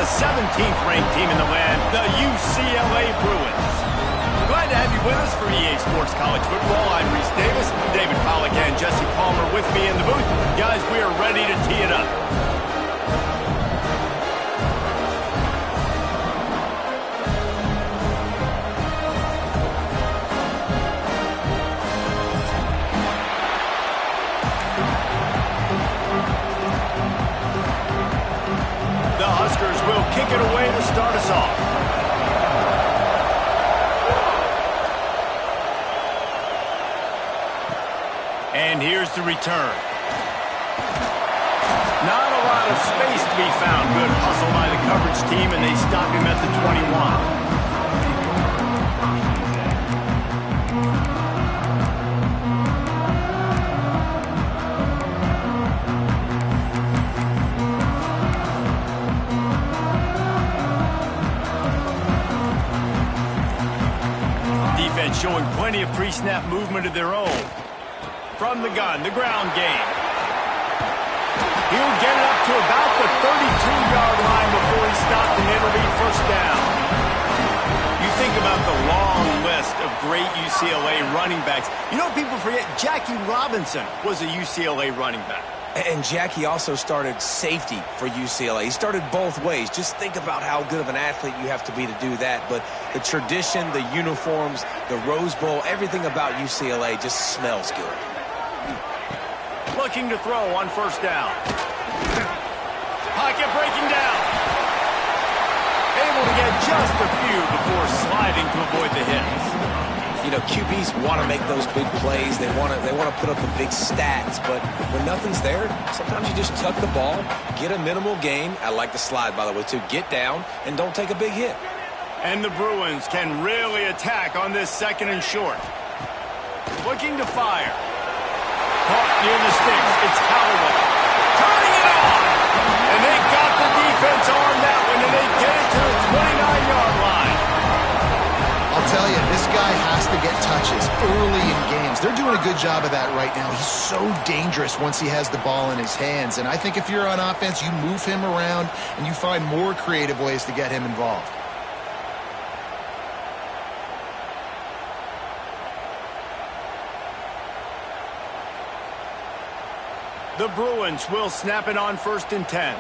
the 17th ranked team in the land, the UCLA Bruins. Glad to have you with us for EA Sports College Football. I'm Reese Davis, David Pollack and Jesse Palmer with me in the booth. Guys, we are ready to tee it up. The Huskers will kick it away to start us off. And here's the return. Not a lot of space to be found. Good hustle by the coverage team, and they stop him at the 21. Defense showing plenty of pre-snap movement of their own. From the gun, the ground game. He'll get it up to about the 32-yard line before he's stopped, and it'll be first down. You think about the long list of great UCLA running backs. You know, people forget Jackie Robinson was a UCLA running back. And Jackie also started safety for UCLA. He started both ways. Just think about how good of an athlete you have to be to do that. But the tradition, the uniforms, the Rose Bowl, everything about UCLA just smells good. Looking to throw on first down. Pocket breaking down. Able to get just a few before sliding to avoid the hits. You know, QBs want to make those big plays. They want to put up the big stats. But when nothing's there, sometimes you just tuck the ball, get a minimal gain. I like the slide, by the way, too. Get down and don't take a big hit. And the Bruins can really attack on this second and short. Looking to fire. Caught near the sticks. It's Holloway. Turning it on. And they got the defense on that one, and they get it to the 29-yard line. I'll tell you, this guy has to get touches early in games. They're doing a good job of that right now. He's so dangerous once he has the ball in his hands. And I think if you're on offense, you move him around, and you find more creative ways to get him involved. The Bruins will snap it on first and 10.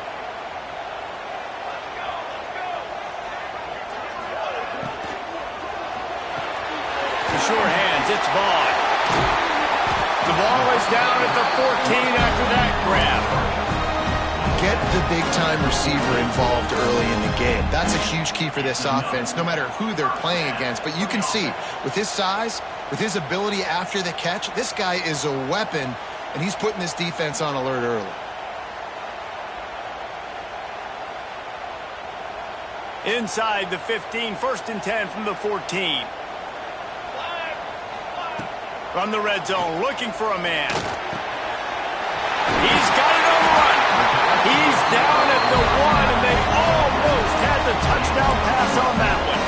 The sure hands, it's Vaughn. The ball is down at the 14 after that grab. Get the big-time receiver involved early in the game. That's a huge key for this offense, no matter who they're playing against. But you can see, with his size, with his ability after the catch, this guy is a weapon. And he's putting this defense on alert early. Inside the 15, first and 10 from the 14. From the red zone, looking for a man. He's got it on the run. He's down at the 1, and they almost had the touchdown pass on that one.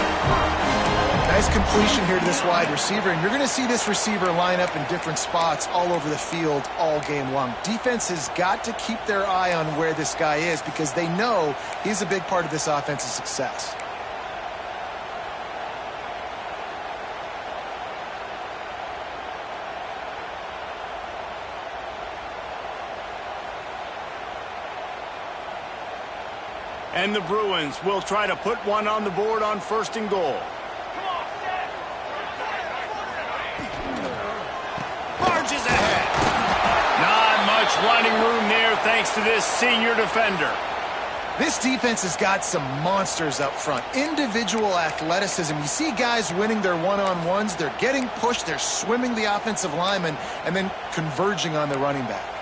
Nice completion here to this wide receiver, and you're going to see this receiver line up in different spots all over the field all game long. Defense has got to keep their eye on where this guy is because they know he's a big part of this offense's success. And the Bruins will try to put one on the board on first and goal. Marches ahead. Not much running room there thanks to this senior defender. This defense has got some monsters up front. Individual athleticism. You see guys winning their one-on-ones. They're getting pushed. They're swimming the offensive lineman and then converging on the running back.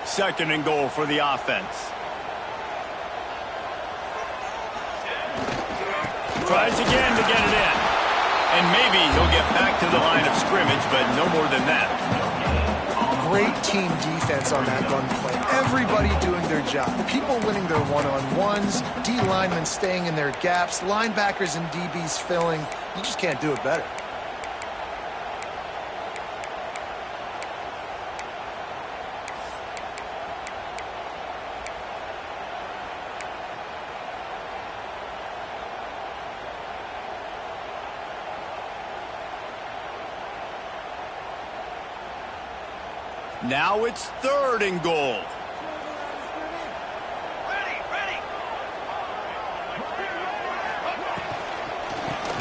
Second and goal for the offense. Tries again to get it in. And maybe he'll get back to the line of scrimmage, but no more than that. Great team defense on that run play. Everybody doing their job. People winning their one-on-ones, D linemen staying in their gaps, linebackers and DBs filling. You just can't do it better. Now it's 3rd and goal.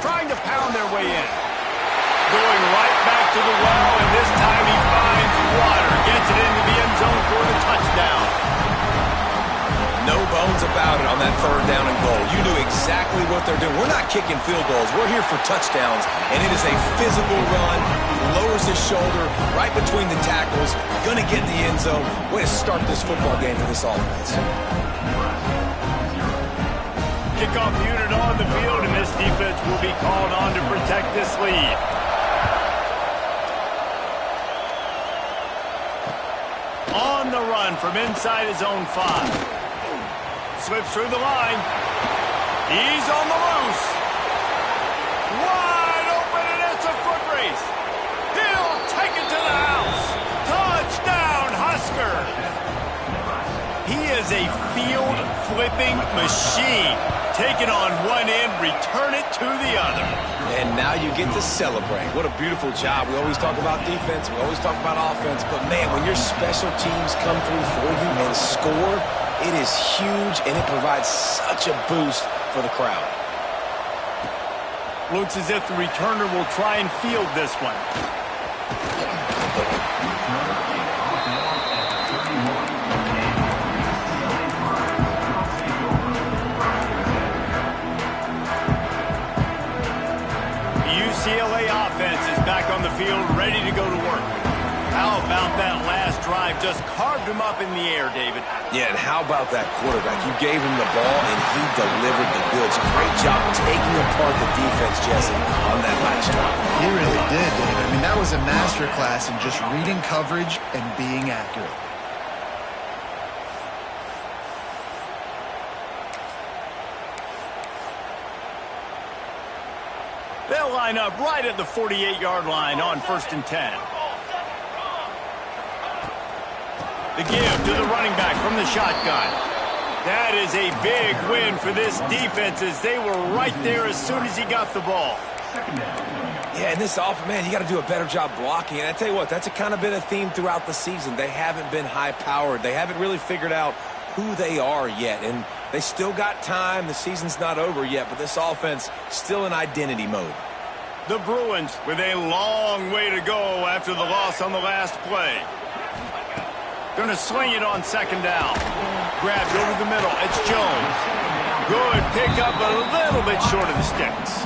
Trying to pound their way in. Going right back to the well, and this time he finds water. Gets it into the end zone for the touchdown. No bones about it on that 3rd down and goal. You knew exactly what they're doing. We're not kicking field goals. We're here for touchdowns, and it is a physical run. He lowers his shoulder right between the tackles. Going to get in the end zone. Way to start this football game for this offense. Kickoff unit on the field, and this defense will be called on to protect this lead. On the run from inside his own 5. Slips through the line. He's on the loose. Wide open, and it's a foot race. He'll take it to the house. Touchdown, Huskers. He is a field-flipping machine. Take it on one end, return it to the other. And now you get to celebrate. What a beautiful job. We always talk about defense. We always talk about offense. But, man, when your special teams come through for you and score, it is huge, and it provides such a boost for the crowd. Looks as if the returner will try and field this one. UCLA offense is back on the field, ready to go to work. How about that last drive? Just carved him up in the air, David. Yeah, and how about that quarterback? You gave him the ball, and he delivered the goods. Great job taking apart the defense, Jesse, on that last drive. He really did, David. I mean, that was a masterclass in just reading coverage and being accurate. They'll line up right at the 48-yard line on 1st and 10. The give to the running back from the shotgun. That is a big win for this defense as they were right there as soon as he got the ball. Yeah, and this offense, man, you got to do a better job blocking. And I tell you what, that's kind of been a theme throughout the season. They haven't been high-powered. They haven't really figured out who they are yet. And they still got time. The season's not over yet, but this offense still in identity mode. The Bruins with a long way to go after the loss on the last play. Going to sling it on 2nd down. Grabbed over the middle. It's Jones. Good pickup, a little bit short of the sticks.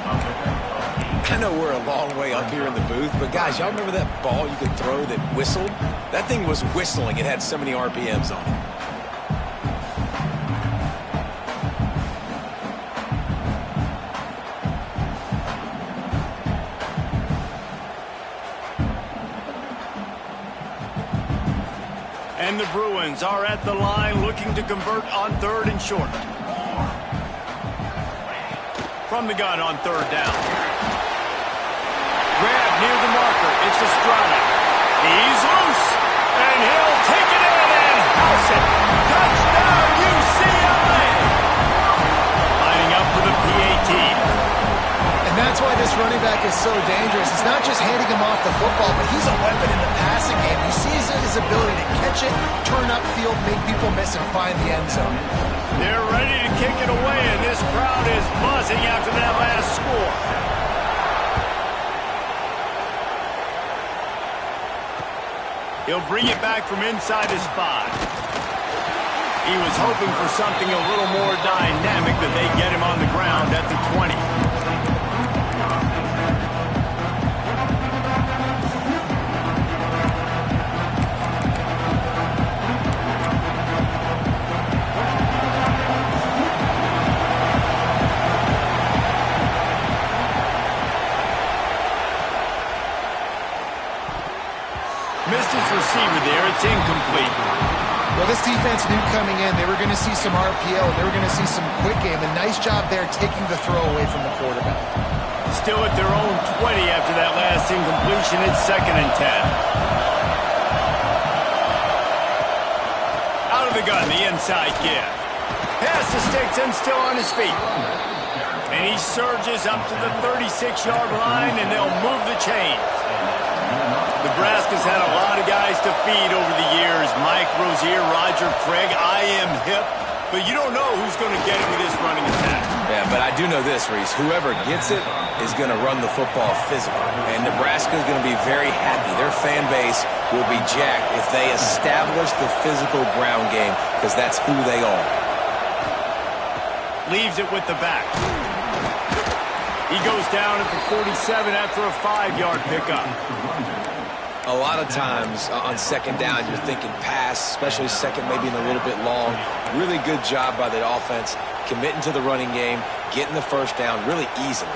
I know we're a long way up here in the booth, but guys, y'all remember that ball you could throw that whistled? That thing was whistling. It had so many RPMs on it. And the Bruins are at the line looking to convert on 3rd and short. From the gun on 3rd down. Grab near the marker. It's Estrada. He's loose. And he'll take it in and house it. Touchdown, UCLA. Lining up for the PAT. And that's why this running back is so dangerous. It's not just handing him off the football, but he's a weapon in the passing game. You see his ability to catch it, turn upfield, make people miss, and find the end zone. They're ready to kick it away, and this crowd is buzzing after that last score. He'll bring it back from inside his 5. He was hoping for something a little more dynamic, but they get him on the ground at the 20. Missed his receiver there. It's incomplete. Well, this defense knew coming in they were going to see some RPO. They were going to see some quick game. A nice job there taking the throw away from the quarterback. Still at their own 20 after that last incompletion. It's 2nd and 10. Out of the gun, the inside give. Pass the sticks and still on his feet. And he surges up to the 36-yard line, and they'll move the chains. Nebraska's had a lot of guys to feed over the years. Mike Rozier, Roger Craig, I am hip. But you don't know who's going to get it with this running attack. Yeah, but I do know this, Reese. Whoever gets it is going to run the football physical. And Nebraska is going to be very happy. Their fan base will be jacked if they establish the physical ground game, because that's who they are. Leaves it with the back. He goes down at the 47 after a 5-yard pickup. A lot of times on second down, you're thinking pass, especially second, maybe in a little bit long. Really good job by the offense, committing to the running game, getting the first down really easily.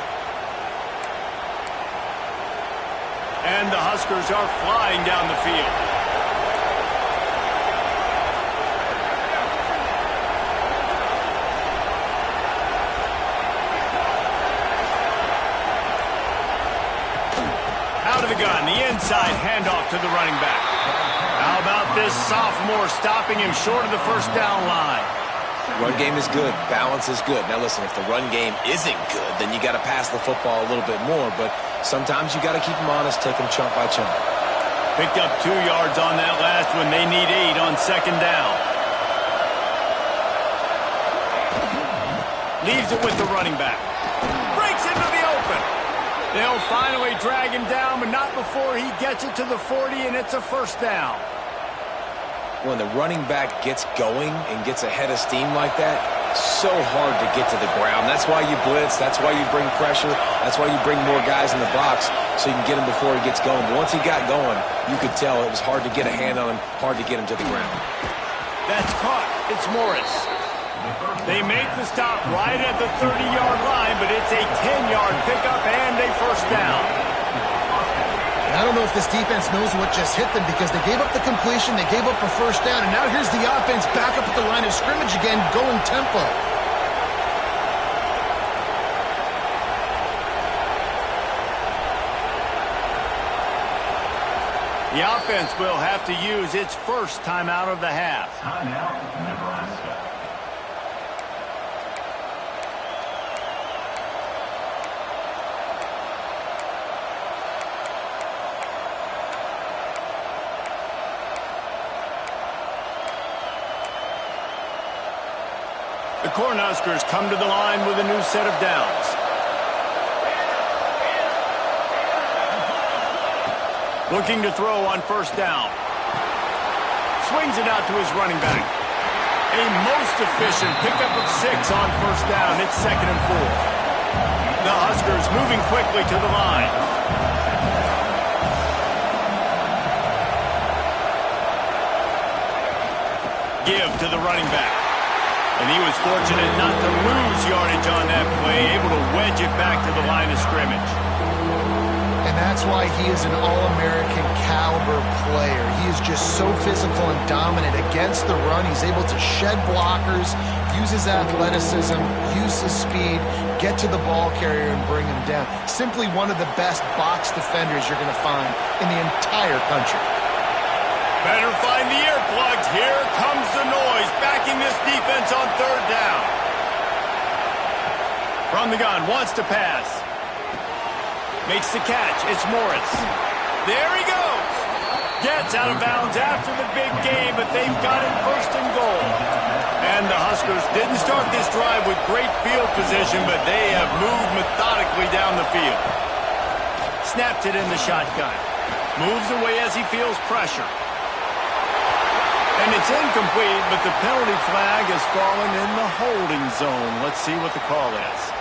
And the Huskers are flying down the field. Out of the gun, the inside handoff to the running back. How about this sophomore stopping him short of the first down line? Run game is good. Balance is good. Now, listen, if the run game isn't good, then you got to pass the football a little bit more. But sometimes you got to keep them honest, take them chunk by chunk. Picked up 2 yards on that last one. They need 8 on second down. Leaves it with the running back. Breaks into the open. They'll finally drag him down, but not before he gets it to the 40, and it's a first down. When the running back gets going and gets ahead of steam like that, so hard to get to the ground. That's why you blitz. That's why you bring pressure. That's why you bring more guys in the box so you can get him before he gets going. But once he got going, you could tell it was hard to get a hand on him, hard to get him to the ground. That's caught. It's Morris. They make the stop right at the 30-yard line, but it's a 10-yard pickup and a first down. I don't know if this defense knows what just hit them, because they gave up the completion, they gave up a first down, and now here's the offense back up at the line of scrimmage again, going tempo. The offense will have to use its first timeout of the half. Timeout, Nebraska. The Cornhuskers come to the line with a new set of downs. Looking to throw on first down. Swings it out to his running back. A most efficient pickup of 6 on first down. It's 2nd and 4. The Huskers moving quickly to the line. Give to the running back. And he was fortunate not to lose yardage on that play, able to wedge it back to the line of scrimmage. And that's why he is an All-American caliber player. He is just so physical and dominant against the run. He's able to shed blockers, use his athleticism, use his speed, get to the ball carrier and bring him down. Simply one of the best box defenders you're going to find in the entire country. Better find the earplugs. Here comes the noise, backing this defense on third down. From the gun, wants to pass. Makes the catch. It's Morris. There he goes. Gets out of bounds after the big game, but they've got it first and goal. And the Huskers didn't start this drive with great field position, but they have moved methodically down the field. Snaps it in the shotgun. Moves away as he feels pressure. And it's incomplete, but the penalty flag has fallen in the holding zone. Let's see what the call is.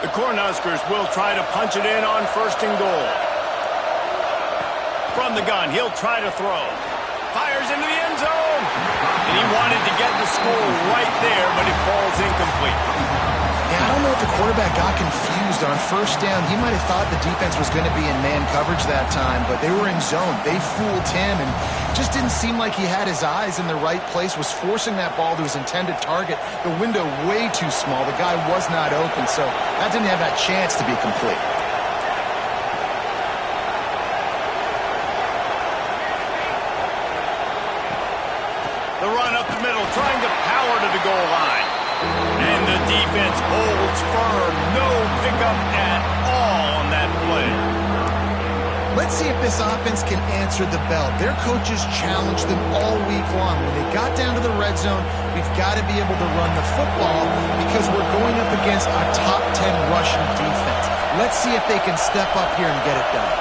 The Cornhuskers will try to punch it in on first and goal. From the gun, he'll try to throw. Fires into the end zone. And he wanted to get the score right there, but it falls incomplete. Yeah, I don't know if the quarterback got confused on first down. He might have thought the defense was going to be in man coverage that time, but they were in zone. They fooled him and just didn't seem like he had his eyes in the right place, was forcing that ball to his intended target. The window way too small. The guy was not open, so that didn't have that chance to be complete. The run up the middle, trying to power to the goal line. And the defense holds firm. No pickup at all on that play. Let's see if this offense can answer the bell. Their coaches challenged them all week long. When they got down to the red zone, we've got to be able to run the football because we're going up against a top 10 rushing defense. Let's see if they can step up here and get it done.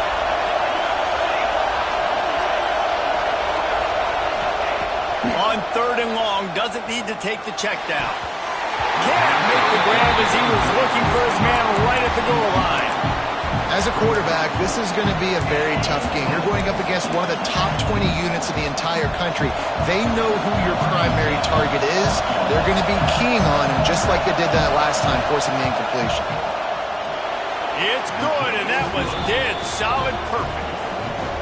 On 3rd and long, doesn't need to take the check down. Can't make the grab as he was looking for his man right at the goal line. As a quarterback, this is going to be a very tough game. You're going up against one of the top 20 units in the entire country. They know who your primary target is. They're going to be keying on him just like they did that last time, forcing the incompletion. It's good, and that was dead solid perfect.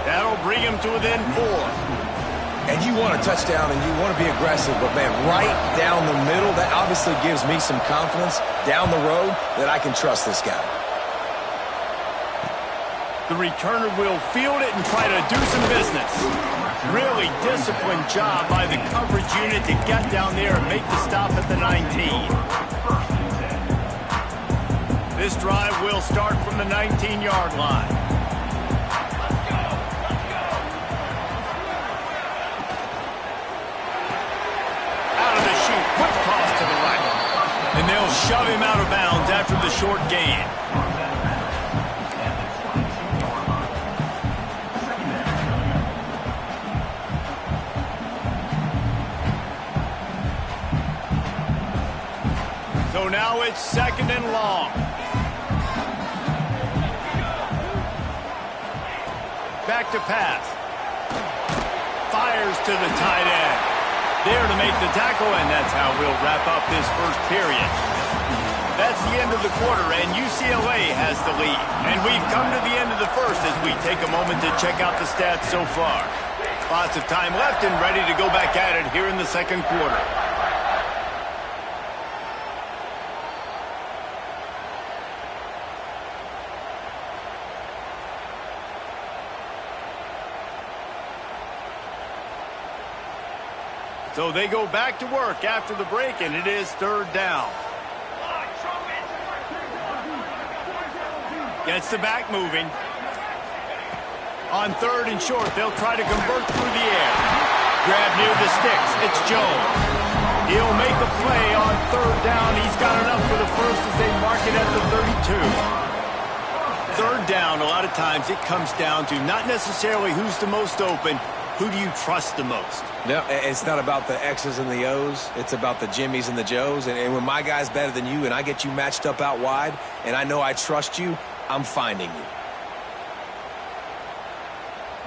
That'll bring him to within 4. And you want a touchdown and you want to be aggressive, but, man, right down the middle, that obviously gives me some confidence down the road that I can trust this guy. The returner will field it and try to do some business. Really disciplined job by the coverage unit to get down there and make the stop at the 19. This drive will start from the 19-yard line. Quick cross to the right. And they'll shove him out of bounds after the short gain. So now it's 2nd and long. Back to pass. Fires to the tight end. There to make the tackle, and that's how we'll wrap up this first period. That's the end of the quarter, and UCLA has the lead. And we've come to the end of the first as we take a moment to check out the stats so far. Lots of time left and ready to go back at it here in the second quarter. So they go back to work after the break, and it is 3rd down. Gets the back moving. On 3rd and short, they'll try to convert through the air. Grab near the sticks. It's Jones. He'll make a play on 3rd down. He's got enough for the first as they mark it at the 32. 3rd down, a lot of times it comes down to not necessarily who's the most open, who do you trust the most? No, it's not about the X's and the O's. It's about the Jimmys and the Joes. And when my guy's better than you and I get you matched up out wide and I know I trust you, I'm finding you.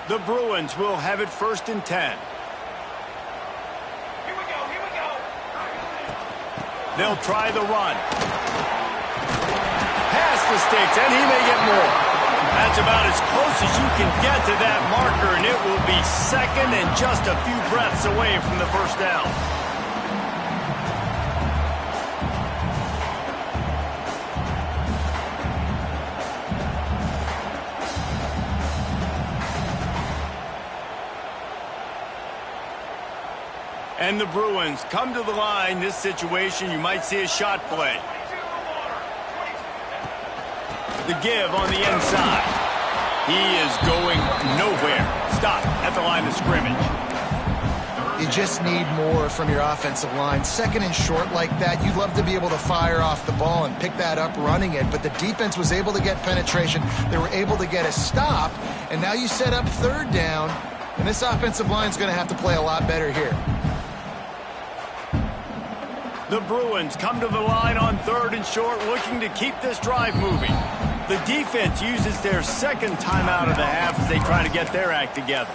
The Bruins will have it 1st and 10. Here we go. They'll try the run. Pass the sticks, and he may get more. That's about as close as you can get to that marker, and it will be 2nd and just a few breaths away from the first down. And the Bruins come to the line. This situation, you might see a shot play. The give on the inside. He is going nowhere. Stop at the line of scrimmage. You just need more from your offensive line. 2nd and short like that, you'd love to be able to fire off the ball and pick that up running it, but the defense was able to get penetration. They were able to get a stop, and now you set up 3rd down, and this offensive line is going to have to play a lot better here. The Bruins come to the line on 3rd and short, looking to keep this drive moving. The defense uses their 2nd timeout of the half as they try to get their act together.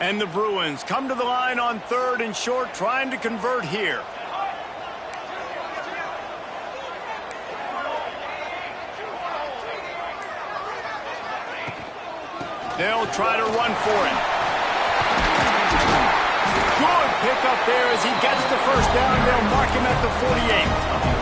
And the Bruins come to the line on 3rd and short, trying to convert here. They'll try to run for it. Good pickup there as he gets the first down. They'll mark him at the 48.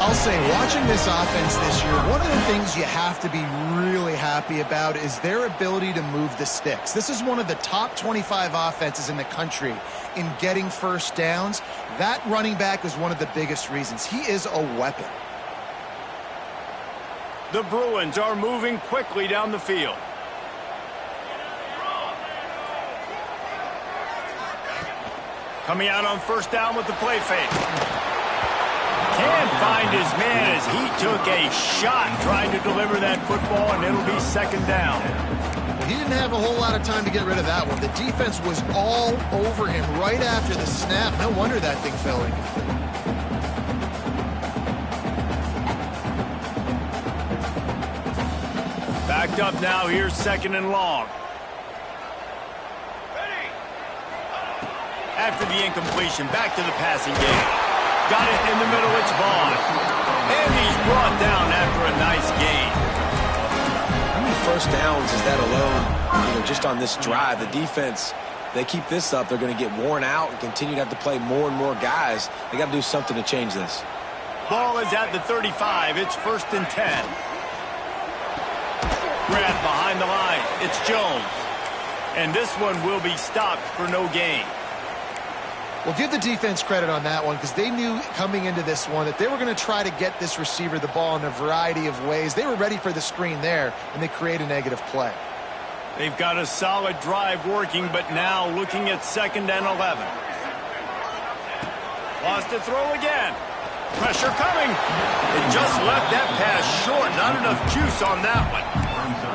I'll say, watching this offense this year, one of the things you have to be really happy about is their ability to move the sticks. This is one of the top 25 offenses in the country in getting first downs. That running back is one of the biggest reasons. He is a weapon. The Bruins are moving quickly down the field. Coming out on first down with the play fake. Can't find his man as he took a shot trying to deliver that football, and it'll be second down. He didn't have a whole lot of time to get rid of that one. The defense was all over him right after the snap. No wonder that thing fell in. Backed up now. Here's 2nd and long. After the incompletion, back to the passing game. Got it in the middle, it's Vaughn. And he's brought down after a nice gain. How many first downs is that alone? Just on this drive, the defense, they keep this up, they're going to get worn out and continue to have to play more and more guys. They got to do something to change this. Ball is at the 35. It's 1st and 10. Grab behind the line. It's Jones. And this one will be stopped for no gain. Well, give the defense credit on that one because they knew coming into this one that they were going to try to get this receiver the ball in a variety of ways. They were ready for the screen there, and they create a negative play. They've got a solid drive working, but now looking at 2nd and 11. Wants to throw again. Pressure coming. It just left that pass short. Not enough juice on that one.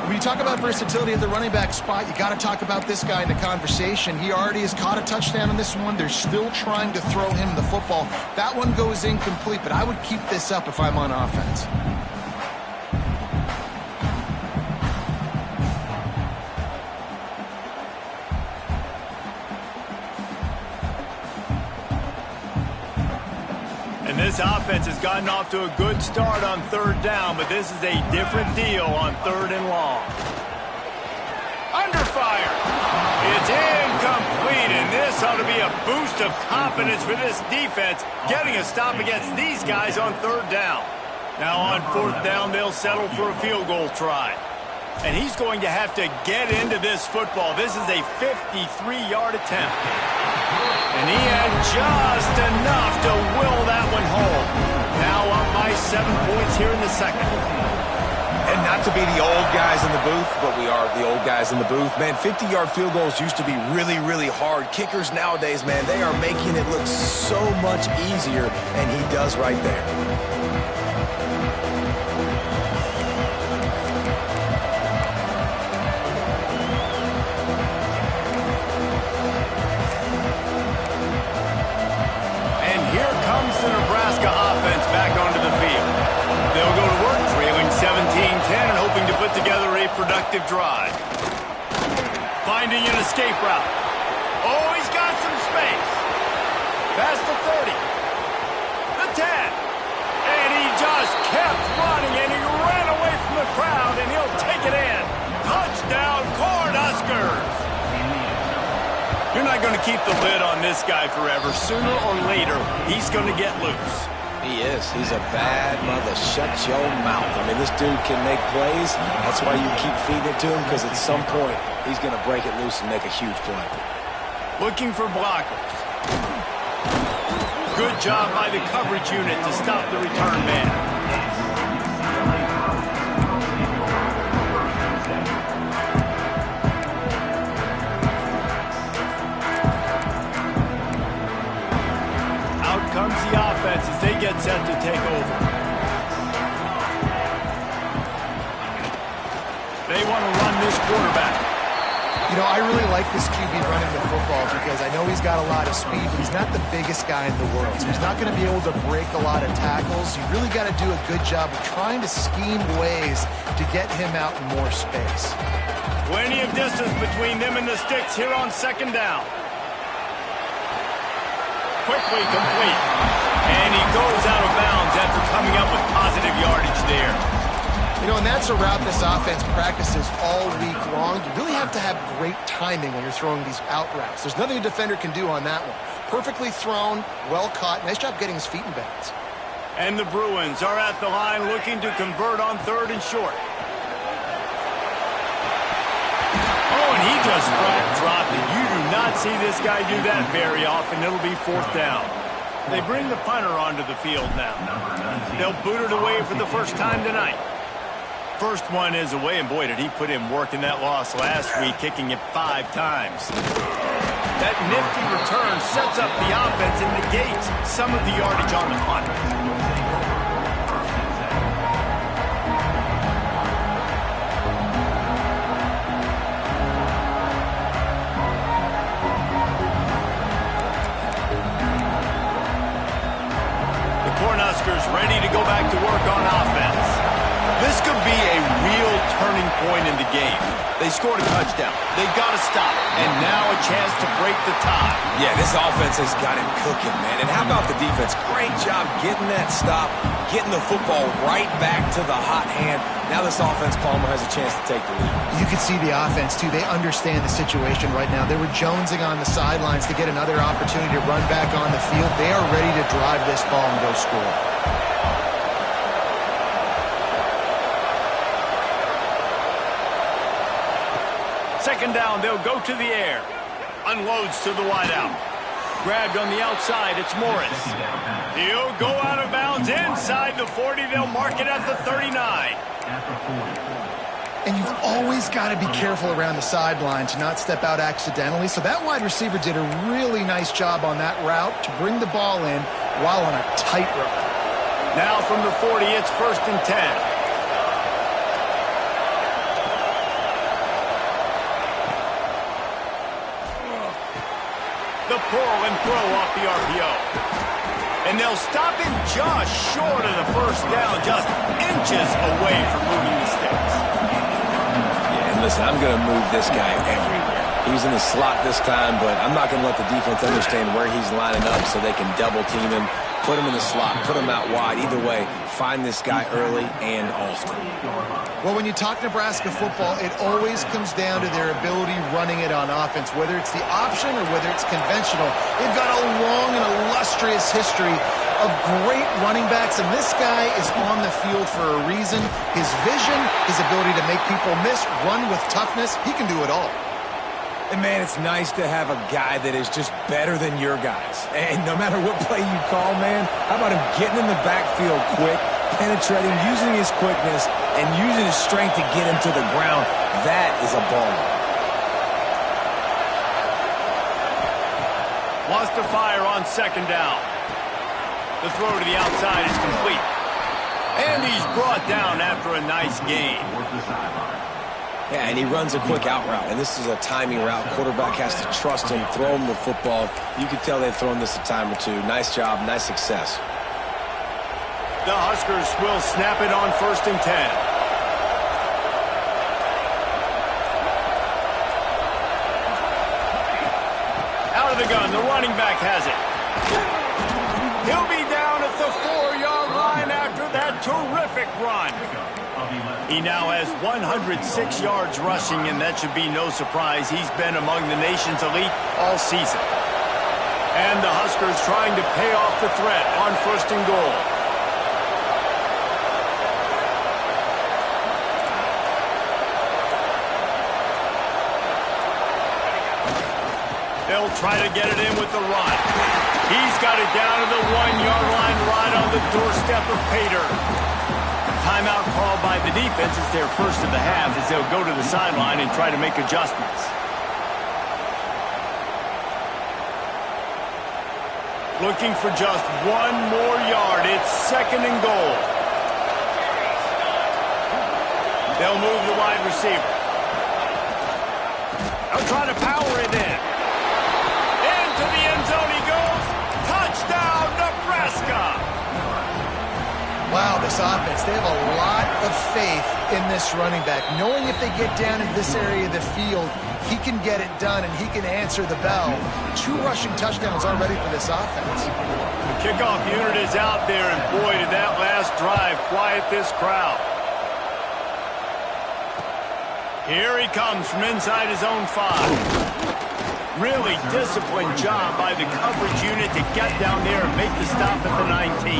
When you talk about versatility at the running back spot, you got to talk about this guy in the conversation. He already has caught a touchdown on this one. They're still trying to throw him the football. That one goes incomplete, but I would keep this up if I'm on offense. And this offense has gotten off to a good start on 3rd down, but this is a different deal on 3rd and long. Under fire. It's incomplete, and this ought to be a boost of confidence for this defense, getting a stop against these guys on 3rd down. Now on 4th down, they'll settle for a field goal try. And he's going to have to get into this football. This is a 53-yard attempt. And he had just enough to will that one home. Now up by 7 points here in the 2nd. And not to be the old guys in the booth, but we are the old guys in the booth. Man, 50-yard field goals used to be really, really hard. Kickers nowadays, man, they are making it look so much easier, and he does right there. The Nebraska offense back onto the field. They'll go to work trailing 17-10 and hoping to put together a productive drive. Finding an escape route. Oh, he's got some space. Past the 30. The 10. And he just kept running, and he ran away from the crowd, and he'll take it in. Touchdown, Cornhuskers. You're not going to keep the lid on this guy forever. Sooner or later, he's going to get loose. He is. He's a bad mother. Shut your mouth. I mean, this dude can make plays. That's why you keep feeding it to him, because at some point, he's going to break it loose and make a huge play. Looking for blockers. Good job by the coverage unit to stop the return man. Comes the offense as they get set to take over. They want to run this quarterback. You know, I really like this QB running the football because I know he's got a lot of speed, but he's not the biggest guy in the world. So he's not going to be able to break a lot of tackles. You really got to do a good job of trying to scheme ways to get him out in more space. Plenty of distance between them and the sticks here on second down. Quickly complete. And he goes out of bounds after coming up with positive yardage there. You know, and that's a route this offense practices all week long. You really have to have great timing when you're throwing these out routes. There's nothing a defender can do on that one. Perfectly thrown, well caught. Nice job getting his feet in bounds. And the Bruins are at the line looking to convert on third and short. Oh, and he just dropped it. You do not see this guy do that very often. It'll be fourth down. They bring the punter onto the field now. They'll boot it away for the first time tonight. First one is away, and boy, did he put in work in that loss last week, kicking it 5 times. That nifty return sets up the offense and negates some of the yardage on the punt. The Cornhuskers ready to go back to work on offense. This could be a real turning point in the game. They scored a touchdown. They've got to stop. And now a chance to break the tie. Yeah, this offense has got him cooking, man. And how about the defense? Great job getting that stop, getting the football right back to the hot hand. Now this offense, Palmer, has a chance to take the lead. You can see the offense, too. They understand the situation right now. They were jonesing on the sidelines to get another opportunity to run back on the field. They are ready to drive this ball and go score. Second down, they'll go to the air. Unloads to the wideout. Grabbed on the outside, it's Morris. He'll go out of bounds inside the 40. They'll mark it at the 39. And you've always got to be careful around the sideline to not step out accidentally. So that wide receiver did a really nice job on that route to bring the ball in while on a tightrope. Now from the 40, it's first and 10. The pull and throw off the RPO. And they'll stop him just short of the first down, just inches away from moving the sticks. Yeah, and listen, I'm going to move this guy everywhere. He's in the slot this time, but I'm not going to let the defense understand where he's lining up so they can double team him, put him in the slot, put him out wide. Either way, find this guy early and often. Well, when you talk Nebraska football, it always comes down to their ability running it on offense, whether it's the option or whether it's conventional. They've got a long and illustrious history of great running backs, and this guy is on the field for a reason. His vision, his ability to make people miss, run with toughness, he can do it all. And, man, it's nice to have a guy that is just better than your guys. And no matter what play you call, man, how about him getting in the backfield quick, penetrating, using his quickness, and using his strength to get him to the ground? That is a baller. Wants to fire on second down. The throw to the outside is complete. And he's brought down after a nice gain. Yeah, and he runs a quick out route, and this is a timing route. Quarterback has to trust him, throw him the football. You can tell they've thrown this a time or two. Nice job, nice success. The Huskers will snap it on first and 10. Out of the gun, the running back has it. He'll be down at the 4-yard line after that terrific run. He now has 106 yards rushing, and that should be no surprise. He's been among the nation's elite all season. And the Huskers trying to pay off the threat on first and goal. They'll try to get it in with the run. He's got it down to the 1-yard line right on the doorstep of Pater. Timeout called by the defense. It's their first of the half as they'll go to the sideline and try to make adjustments. Looking for just one more yard. It's second and goal. They'll move the wide receiver. They'll try to power it in. Into the end zone he goes. Touchdown, Nebraska! Wow, this offense, they have a lot of faith in this running back, knowing if they get down in this area of the field, he can get it done and he can answer the bell. 2 rushing touchdowns already for this offense. The kickoff unit is out there, and boy, did that last drive quiet this crowd. Here he comes from inside his own 5. Really disciplined job by the coverage unit to get down there and make the stop at the 19.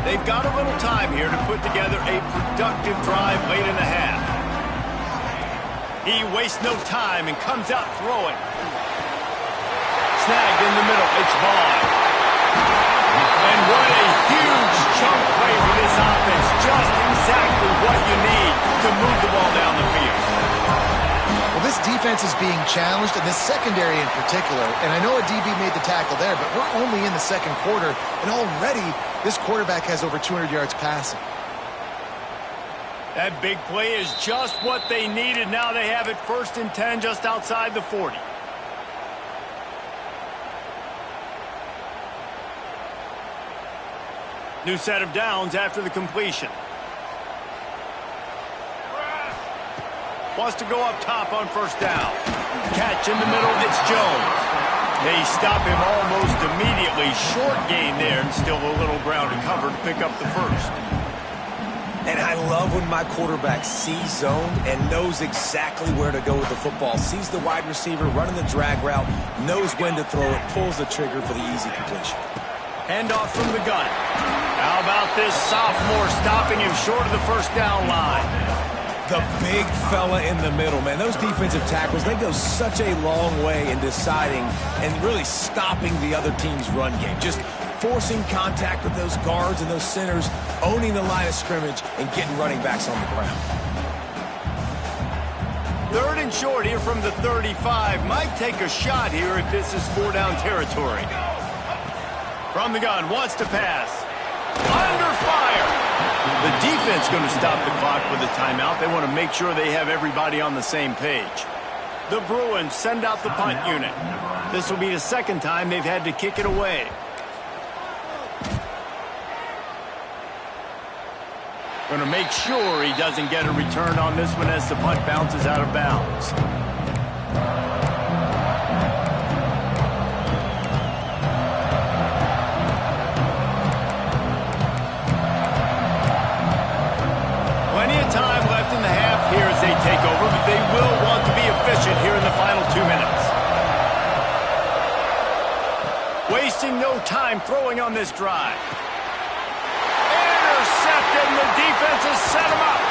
They've got a little time here to put together a productive drive late in the half. He wastes no time and comes out throwing. Snagged in the middle. It's Vaughn. And what a huge chunk play for this offense. Just exactly what you need to move the ball down the field. Well, this defense is being challenged, and this secondary in particular. And I know a DB made the tackle there, but we're only in the second quarter, and already this quarterback has over 200 yards passing. That big play is just what they needed. Now they have it 1st and 10 just outside the 40. New set of downs after the completion. Wants to go up top on 1st down. Catch in the middle, it's Jones. They stop him almost immediately. Short gain there, and still a little ground to cover to pick up the 1st. And I love when my quarterback sees zone and knows exactly where to go with the football. Sees the wide receiver running the drag route, knows when to throw it, pulls the trigger for the easy completion. Handoff from the gun. How about this sophomore stopping him short of the 1st down line? The big fella in the middle, man. Those defensive tackles, they go such a long way in deciding and really stopping the other team's run game. Just forcing contact with those guards and those centers, owning the line of scrimmage, and getting running backs on the ground. 3rd and short here from the 35. Might take a shot here if this is 4-down territory. From the gun, wants to pass. Under fire. The defense going to stop the clock with a timeout. They want to make sure they have everybody on the same page. The Bruins send out the punt unit. This will be the 2nd time they've had to kick it away. Going to make sure he doesn't get a return on this one as the punt bounces out of bounds. Plenty of time left in the half here as they take over, but they will want to be efficient here in the final 2 minutes. Wasting no time throwing on this drive. Intercepted, and the defense has set him up.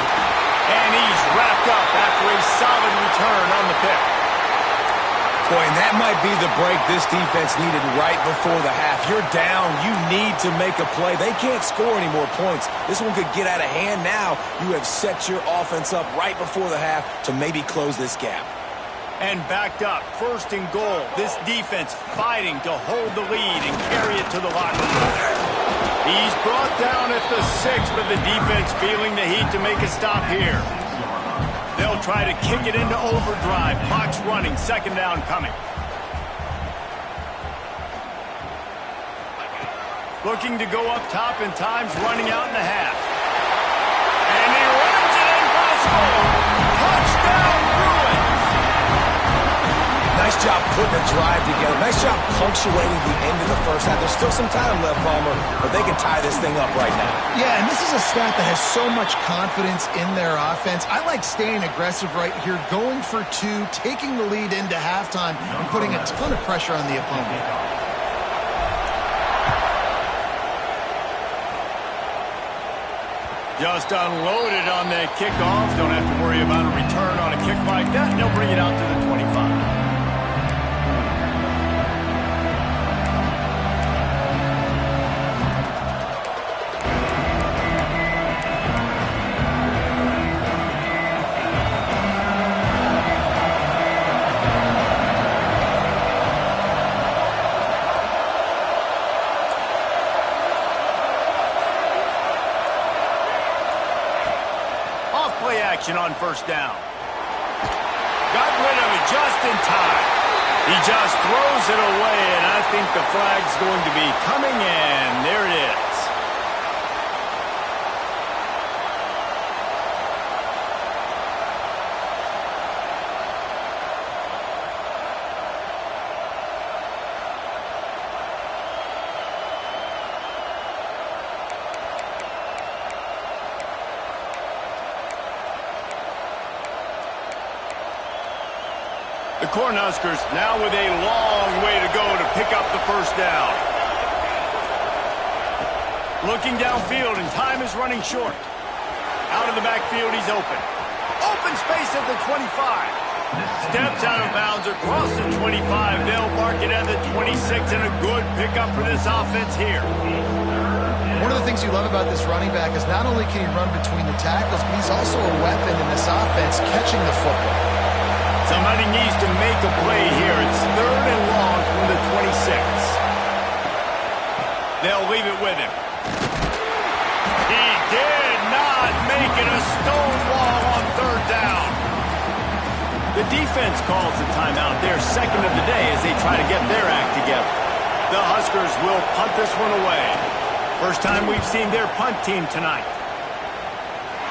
And he's wrapped up after a solid return on the pick. Boy, and that might be the break this defense needed right before the half. You're down. You need to make a play. They can't score any more points. This one could get out of hand now. You have set your offense up right before the half to maybe close this gap. And backed up, 1st and goal. This defense fighting to hold the lead and carry it to the locker room. He's brought down at the 6, but the defense feeling the heat to make a stop here. They'll try to kick it into overdrive. Clock's running, 2nd down coming. Looking to go up top, and time's running out in the half. And he runs it in for the score. Touchdown, Bruins! Nice job putting a drive together. Nice job punctuating the end of the 1st half. There's still some time left, Palmer, but they can tie this thing up right now. Yeah, and this is a staff that has so much confidence in their offense. I like staying aggressive right here, going for 2, taking the lead into halftime, and putting a ton of pressure on the opponent. Just unloaded on that kickoff. Don't have to worry about a return on a kick like that. They'll bring it out to the 25. action on first down. Got rid of it just in time. He just throws it away, and I think the flag's going to be coming in. There it is. The Cornhuskers now with a long way to go to pick up the first down. Looking downfield, and time is running short. Out of the backfield, he's open. Open space at the 25. Steps out of bounds across the 25. They'll mark it at the 26, and a good pickup for this offense here. One of the things you love about this running back is not only can he run between the tackles, but he's also a weapon in this offense catching the football. Somebody needs to make a play here. It's 3rd and long from the 26. They'll leave it with him. He did not make it a stone wall on 3rd down. The defense calls the timeout. Their second of the day as they try to get their act together. The Huskers will punt this one away. First time we've seen their punt team tonight.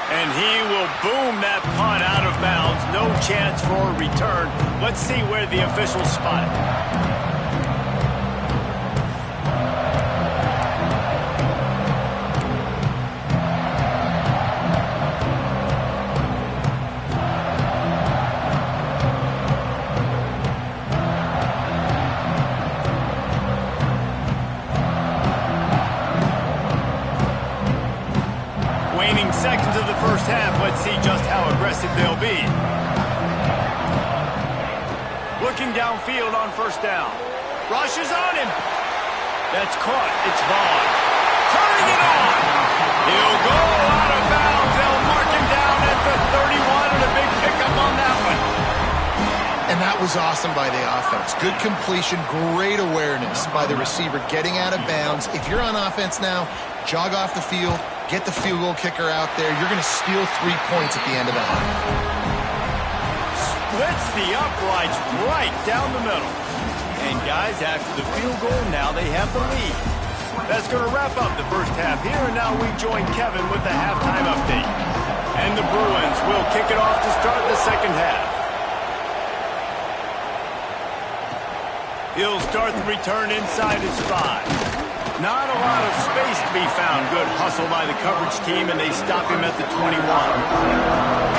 And he will boom that punt out of bounds. No chance for a return. Let's see where the officials spot it. Seconds of the first half. Let's see just how aggressive they'll be. Looking downfield on first down. Rushes on him. That's caught. It's Vaughn. Turning it on. He'll go out of bounds. They'll mark him down at the 31, and a big pickup on that one. And that was awesome by the offense. Good completion, great awareness by the receiver getting out of bounds. If you're on offense now, jog off the field, get the field goal kicker out there. You're going to steal 3 points at the end of the half. Splits the uprights right down the middle. And guys, after the field goal, now they have the lead. That's going to wrap up the first half here, and now we join Kevin with the halftime update. And the Bruins will kick it off to start the second half. He'll start the return inside his 5. Not a lot of space to be found. Good hustle by the coverage team, and they stop him at the 21.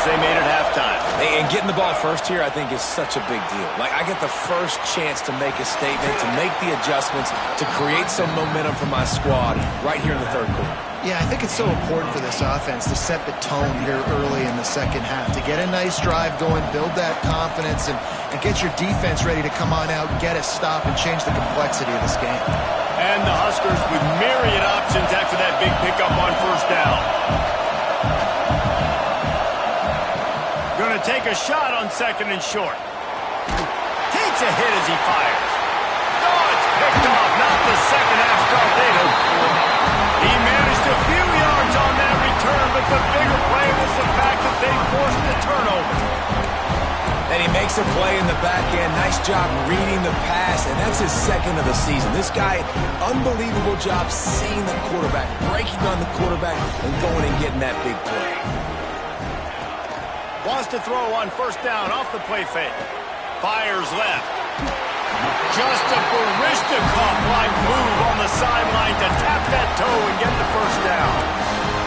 They made at halftime. And getting the ball first here, I think, is such a big deal. Like, I get the first chance to make a statement, to make the adjustments, to create some momentum for my squad right here in the third quarter. Yeah, I think it's so important for this offense to set the tone here early in the second half, to get a nice drive going, build that confidence, and get your defense ready to come on out, get a stop, and change the complexity of this game. And the Huskers with myriad options after that big pickup on first down. Going to take a shot on 2nd and short. Takes a hit as he fires. Oh, it's picked off. Not the second half start they'd hoped for. He managed a few yards on that return, but the bigger play was the fact that they forced the turnover. And he makes a play in the back end. Nice job reading the pass, and that's his 2nd of the season. This guy, unbelievable job seeing the quarterback, breaking on the quarterback, and going and getting that big play. Wants to throw on first down off the play fake. Fires left. Just a Barishnikov-like move on the sideline to tap that toe and get the first down.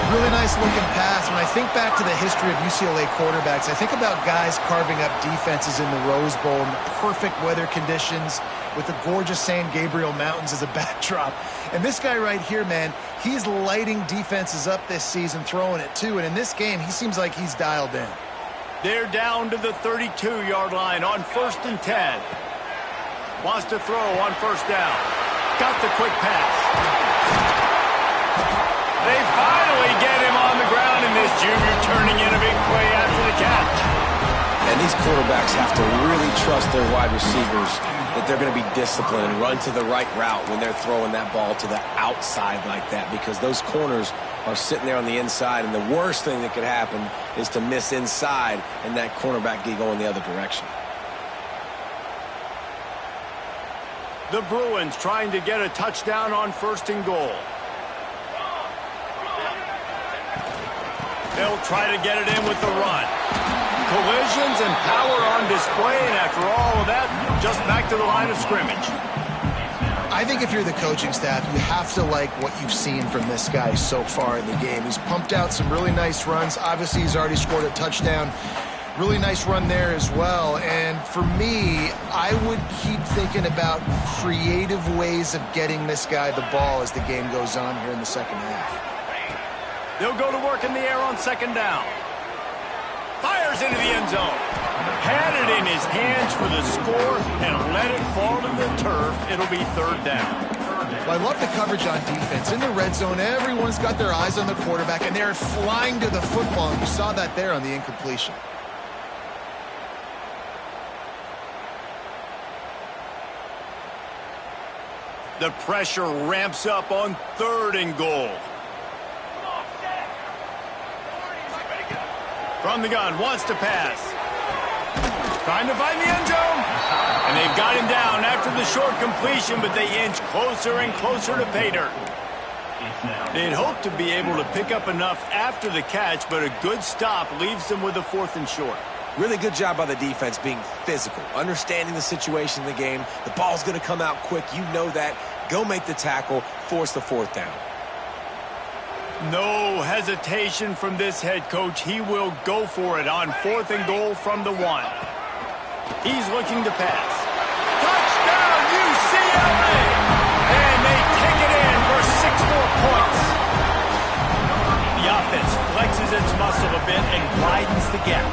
Really nice looking pass. When I think back to the history of UCLA quarterbacks, I think about guys carving up defenses in the Rose Bowl in the perfect weather conditions with the gorgeous San Gabriel Mountains as a backdrop. And this guy right here, man, he's lighting defenses up this season, throwing it too. And in this game, he seems like he's dialed in. They're down to the 32-yard line on 1st and 10. Wants to throw on first down. Got the quick pass. They finally get him on the ground, and this junior turning in a big play after the catch. And these quarterbacks have to really trust their wide receivers that they're going to be disciplined and run to the right route when they're throwing that ball to the outside like that, because those corners are sitting there on the inside, and the worst thing that could happen is to miss inside and that cornerback get going the other direction. The Bruins trying to get a touchdown on first and goal. They'll try to get it in with the run. Collisions and power on display, and after all of that, just back to the line of scrimmage. I think if you're the coaching staff, you have to like what you've seen from this guy so far in the game. He's pumped out some really nice runs. Obviously, he's already scored a touchdown. Really nice run there as well. And for me, I would keep thinking about creative ways of getting this guy the ball as the game goes on here in the second half. They'll go to work in the air on second down. Fires into the end zone. Had it in his hands for the score and let it fall to the turf. It'll be third down. Well, I love the coverage on defense. In the red zone, everyone's got their eyes on the quarterback, and they're flying to the football. And you saw that there on the incompletion. The pressure ramps up on third and goal. From the gun, wants to pass. Trying to find the end zone. And they've got him down after the short completion, but they inch closer and closer to pay dirt. They'd hoped to be able to pick up enough after the catch, but a good stop leaves them with a fourth and short. Really good job by the defense being physical, understanding the situation in the game. The ball's going to come out quick. You know that. Go make the tackle, force the fourth down. No hesitation from this head coach. He will go for it on fourth and goal from the one. He's looking to pass. Touchdown, UCLA! And they take it in for 6 more points. The offense flexes its muscle a bit and widens the gap.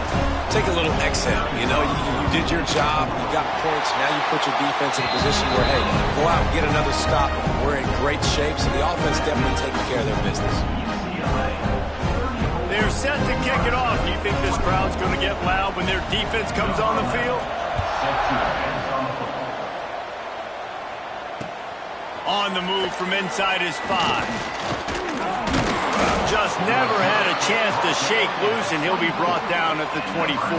Take a little exhale. You know, you did your job. You got points. Now you put your defense in a position where, hey, go out and get another stop. We're in great shape, so the offense definitely taking care of their business. They're set to kick it off. Do you think this crowd's going to get loud when their defense comes on the field? On the move from inside his 5. Just never had a chance to shake loose, and he'll be brought down at the 24.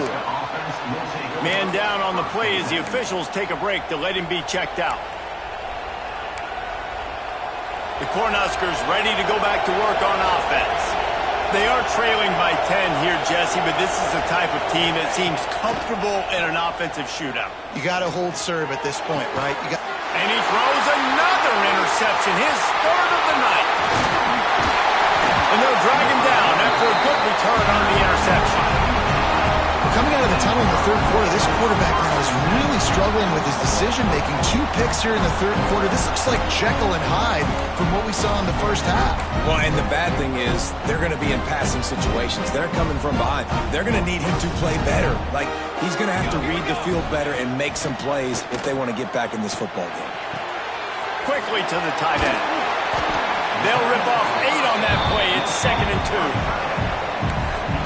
Man down on the play as the officials take a break to let him be checked out. The Cornhuskers ready to go back to work on offense. They are trailing by 10 here, Jesse, but this is the type of team that seems comfortable in an offensive shootout. You got to hold serve at this point, right? And he throws another interception, his third of the night. And they'll drag him down after a good return on the interception. Coming out of the tunnel in the third quarter, this quarterback now is really struggling with his decision-making. 2 picks here in the third quarter. This looks like Jekyll and Hyde from what we saw in the first half. Well, and the bad thing is they're going to be in passing situations. They're coming from behind. They're going to need him to play better. Like, he's going to have to read the field better and make some plays if they want to get back in this football game. Quickly to the tight end. They'll rip off 8 on that play. It's 2nd and 2.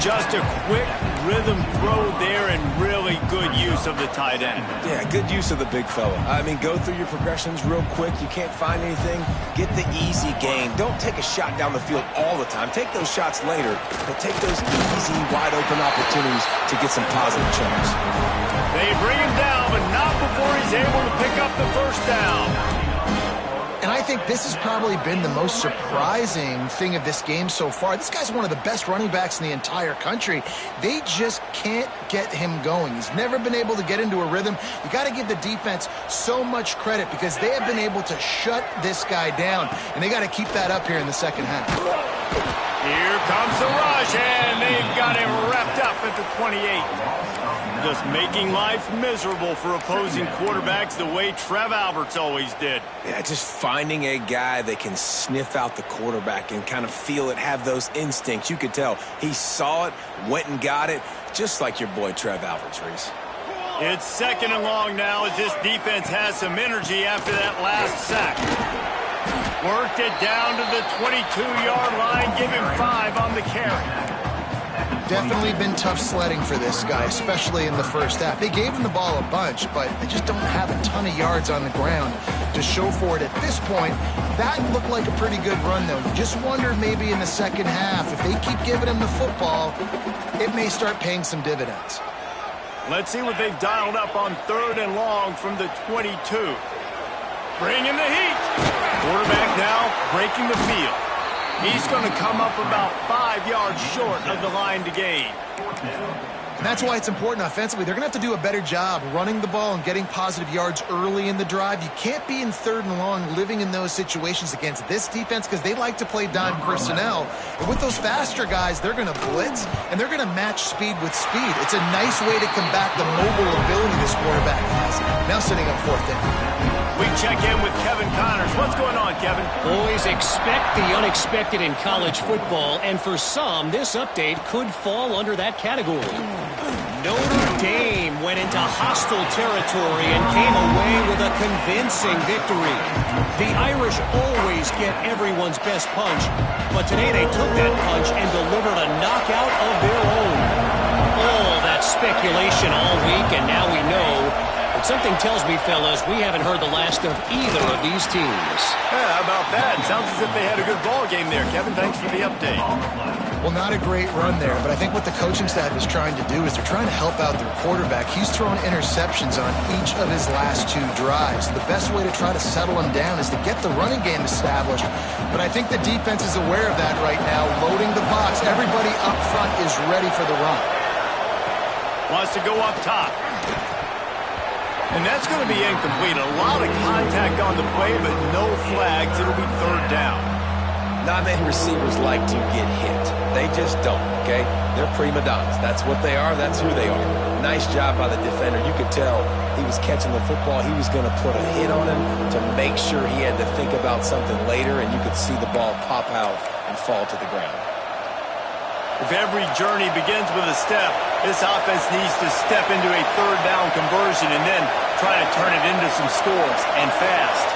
Just a quick rhythm throw there and really good use of the tight end. Yeah, good use of the big fella. I mean, go through your progressions real quick. You can't find anything. Get the easy gain. Don't take a shot down the field all the time. Take those shots later, but take those easy, wide-open opportunities to get some positive chunks. They bring him down, but not before he's able to pick up the first down. And I think this has probably been the most surprising thing of this game so far. This guy's one of the best running backs in the entire country. They just can't get him going. He's never been able to get into a rhythm. You got to give the defense so much credit because they have been able to shut this guy down, and they got to keep that up here in the second half. Here comes the rush, and they've got him wrapped up at the 28. Just making life miserable for opposing quarterbacks the way Trev Alberts always did. Yeah, just finding a guy that can sniff out the quarterback and kind of feel it, have those instincts. You could tell he saw it, went and got it, just like your boy Trev Alberts, Reese. It's 2nd and long now as this defense has some energy after that last sack. Worked it down to the 22-yard line. Give him 5 on the carry. Definitely been tough sledding for this guy, especially in the first half. They gave him the ball a bunch, but they just don't have a ton of yards on the ground to show for it at this point. That looked like a pretty good run, though. Just wonder maybe in the second half, if they keep giving him the football, it may start paying some dividends. Let's see what they've dialed up on 3rd and long from the 22. Bringing the heat. Quarterback now breaking the field. He's going to come up about 5 yards short of the line to gain. And that's why it's important offensively. They're going to have to do a better job running the ball and getting positive yards early in the drive. You can't be in 3rd and long living in those situations against this defense because they like to play dime personnel. And with those faster guys, they're going to blitz, and they're going to match speed with speed. It's a nice way to combat the mobile ability this quarterback has. Now sitting up 4th down. We check in with Kevin Connors. What's going on, Kevin? Boys, expect the unexpected in college football, and for some, this update could fall under that category. Notre Dame went into hostile territory and came away with a convincing victory. The Irish always get everyone's best punch, but today they took that punch and delivered a knockout of their own. All that speculation all week, and now we know. But something tells me, fellas, we haven't heard the last of either of these teams. Yeah, how about that? Sounds as if they had a good ball game there, Kevin. Thanks for the update. Well, not a great run there, but I think what the coaching staff is trying to do is they're trying to help out their quarterback. He's thrown interceptions on each of his last 2 drives. The best way to try to settle him down is to get the running game established. But I think the defense is aware of that right now, loading the box. Everybody up front is ready for the run. Wants to go up top. And that's going to be incomplete. A lot of contact on the play, but no flags. It'll be 3rd down. Not many receivers like to get hit. They just don't, okay? They're prima donnas. That's what they are. That's who they are. Nice job by the defender. You could tell he was catching the football. He was going to put a hit on him to make sure he had to think about something later, and you could see the ball pop out and fall to the ground. If every journey begins with a step, this offense needs to step into a 3rd down conversion and then try to turn it into some scores, and fast.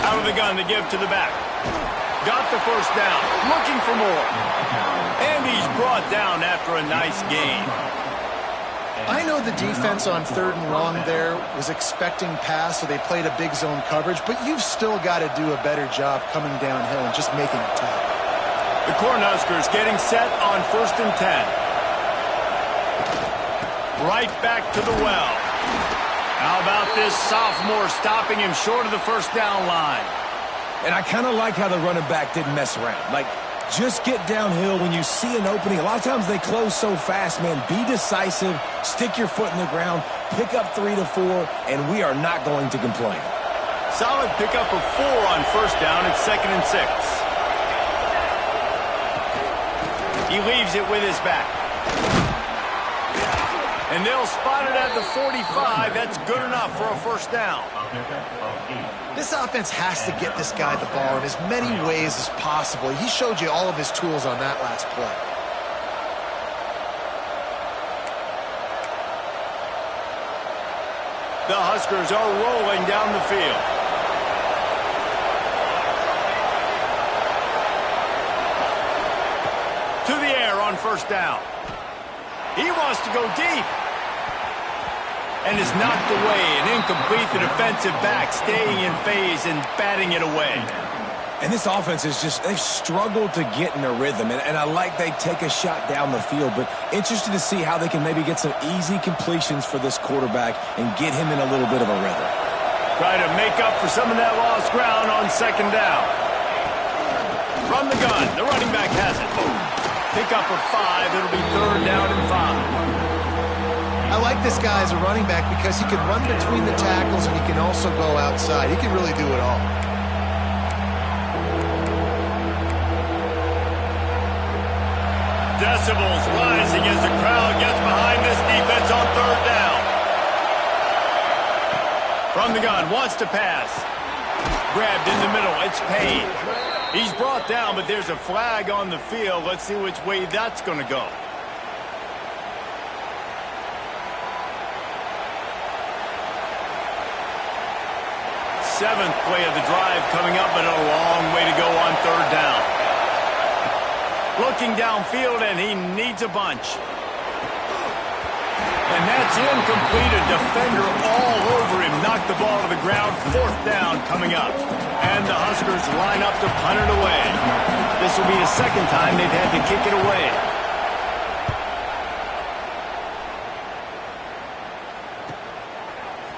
Out of the gun to give to the back. Got the 1st down, looking for more. And he's brought down after a nice gain. I know the defense on 3rd and long there was expecting pass, so they played a big zone coverage, but you've still got to do a better job coming downhill and just making a tackle. The Cornhuskers getting set on 1st and 10. Right back to the well. How about this sophomore stopping him short of the 1st down line? And I kind of like how the running back didn't mess around. Like, just get downhill when you see an opening. A lot of times they close so fast, man. Be decisive, stick your foot in the ground, pick up 3 to 4, and we are not going to complain. Solid pickup of 4 on 1st down. It's 2nd and 6. He leaves it with his back. And they'll spot it at the 45. That's good enough for a 1st down. This offense has to get this guy the ball in as many ways as possible. He showed you all of his tools on that last play. The Huskers are rolling down the field. To the air on 1st down. He wants to go deep. And is knocked away and incomplete. The defensive back staying in phase and batting it away. And this offense is just, they've struggled to get in a rhythm. And I like they take a shot down the field, but interested to see how they can maybe get some easy completions for this quarterback and get him in a little bit of a rhythm. Try to make up for some of that lost ground on 2nd down. From the gun, the running back has it. Pick up of 5, it'll be 3rd down and 5. I like this guy as a running back because he can run between the tackles and he can also go outside. He can really do it all. Decibels rising as the crowd gets behind this defense on 3rd down. From the gun, wants to pass. Grabbed in the middle, it's Payne. He's brought down, but there's a flag on the field. Let's see which way that's going to go. Seventh play of the drive coming up, but a long way to go on third down. Looking downfield, and he needs a bunch. And that's incomplete. A defender all over him. Knocked the ball to the ground. Fourth down coming up. And the Huskers line up to punt it away. This will be the second time they've had to kick it away.